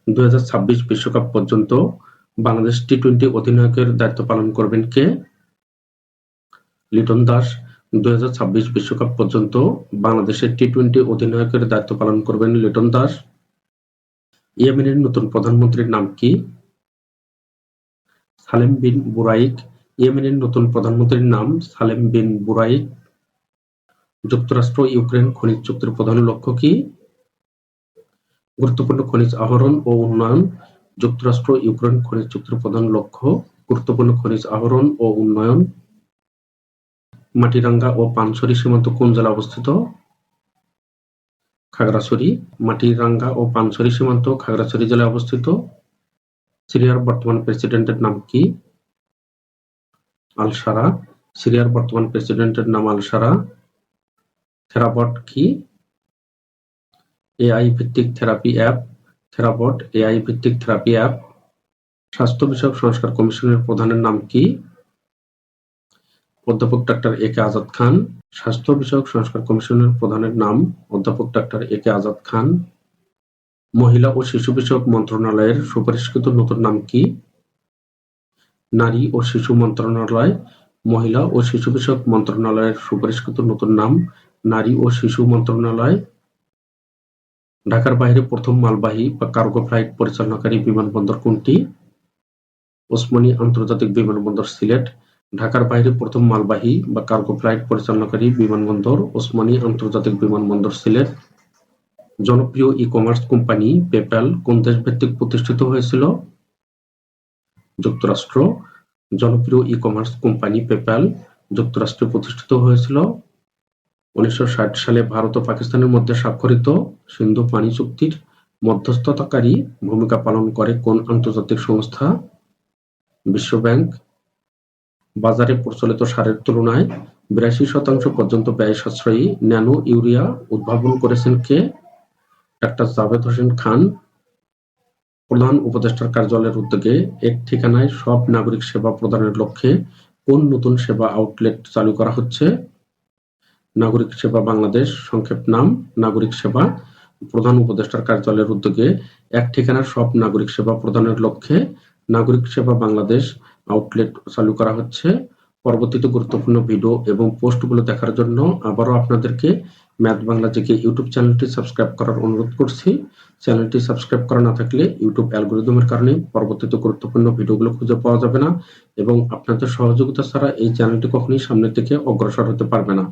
2026 বিশ্বকাপ পর্যন্ত বাংলাদেশ টি-20 অধিনায়কের দায়িত্ব পালন করবেন কে? লিটন দাস 2026 বিশ্বকাপ পর্যন্ত বাংলাদেশের টি-20 অধিনায়কের দায়িত্ব পালন করবেন লিটন দাস। ইয়েমেনের নতুন প্রধানমন্ত্রীর নাম কি? সালেম বিন বুরাইক। ইয়েমেনের নতুন প্রধানমন্ত্রীর নাম সালেম বিন বুরাইক। যুক্তরাষ্ট্র ইউক্রেন খনিজ চুক্তির প্রধান লক্ষ্য কি? গুরুত্বপূর্ণ খনিজ আহরণ ও উন্নয়ন। যুক্তরাষ্ট্র ইউক্রেন খনিজ চুক্তির প্রধান লক্ষ্য গুরুত্বপূর্ণ খনিজ আহরণ ও উন্নয়ন। মাটিরাঙ্গা ও পানছড়ি সীমান্ত কোন জেলায় অবস্থিত? খাগড়াছড়ি। মাটিরাঙ্গা ও পানছড়ি সীমান্ত খাগড়াছড়ি জেলায় অবস্থিত। সিরিয়ার বর্তমান প্রেসিডেন্টের নাম কি? আল-সারা। সিরিয়ার বর্তমান প্রেসিডেন্টের নাম আল-সারা। থেরাবট কি? এআই ভিত্তিক থেরাপি অ্যাপ। থেরাবট এআই ভিত্তিক থেরাপি অ্যাপ। স্বাস্থ্য বিষয়ক সংস্কার কমিশনের প্রধানের নাম কি? অধ্যাপক ডাক্তার এ কে আজাদ খান। স্বাস্থ্য বিষয়ক সংস্কার কমিশনের প্রধানের নাম অধ্যাপক ডাক্তার এ কে আজাদ খান। মহিলা ও শিশু বিষয়ক মন্ত্রণালয়ের সুপারিশকৃত নতুন নাম কি? নারী ও শিশু মন্ত্রণালয়। মহিলা ও শিশু বিষয়ক মন্ত্রণালয়ের সুপারিশকৃত নতুন নাম নারী ও শিশু মন্ত্রণালয়। ঢাকার বাইরে প্রথম মালবাহী বা কার্গো ফ্লাইট পরিচালনাকারী বিমানবন্দর কোনটি? ওসমানী আন্তর্জাতিক বিমানবন্দর সিলেট। ঢাকার বাইরে প্রথম মালবাহী বা কার্গো ফ্লাইট পরিচালনাকারী বিমানবন্দর ওসমানী আন্তর্জাতিক বিমানবন্দর সিলেট। জনপ্রিয় ই-কমার্স কোম্পানি পেপ্যাল কোন দেশ ভিত্তিক প্রতিষ্ঠিত হয়েছিল? যুক্তরাষ্ট্র। জনপ্রিয় ই-কমার্স কোম্পানি পেপ্যাল যুক্তরাষ্ট্রে প্রতিষ্ঠিত হয়েছিল। 1960 সালে ভারত ও পাকিস্তানের মধ্যে স্বাক্ষরিত সিন্ধু পানি চুক্তির মধ্যস্থতাকারী ভূমিকা পালন করে কোন আন্তর্জাতিক সংস্থা? বিশ্ব ব্যাংক। বাজারে প্রচলিত সারের তুলনায় 82% পর্যন্ত ব্যয় সাশ্রয়ী ন্যানো ইউরিয়া উদ্ভাবন করেছেন কে? ডাক্তার জাভেদ হোসেন খান। প্রধান উপদেষ্টার কার্যালয়ের উদ্যোগে এক ঠিকানায় সব নাগরিক সেবা প্রদানের লক্ষ্যে কোন নতুন সেবা আউটলেট চালু করা হচ্ছে? নাগরিক সেবা বাংলাদেশ। সংক্ষেপ নাম নাগরিক সেবা। প্রধান উপদেষ্টার কার্যালয়ের উদ্যোগে এক ঠিকানায় সব নাগরিক সেবা প্রদানের লক্ষ্যে নাগরিক সেবা বাংলাদেশ আউটলেট চালু করা হচ্ছে। পরবর্তীতে গুরুত্বপূর্ণ ভিডিও এবং পোস্টগুলো দেখার জন্য আবারও আপনাদেরকে ম্যাথ বাংলা জিকে ইউটিউব চ্যানেলটি সাবস্ক্রাইব করার অনুরোধ করছি। চ্যানেলটি সাবস্ক্রাইব করা না থাকলে ইউটিউব অ্যালগরিদমের কারণে পরবর্তীতে গুরুত্বপূর্ণ ভিডিওগুলো খুঁজে পাওয়া যাবে না এবং আপনাদের সহযোগিতা ছাড়া এই চ্যানেলটি কখনোই সামনের দিকে অগ্রসর হতে পারবে না।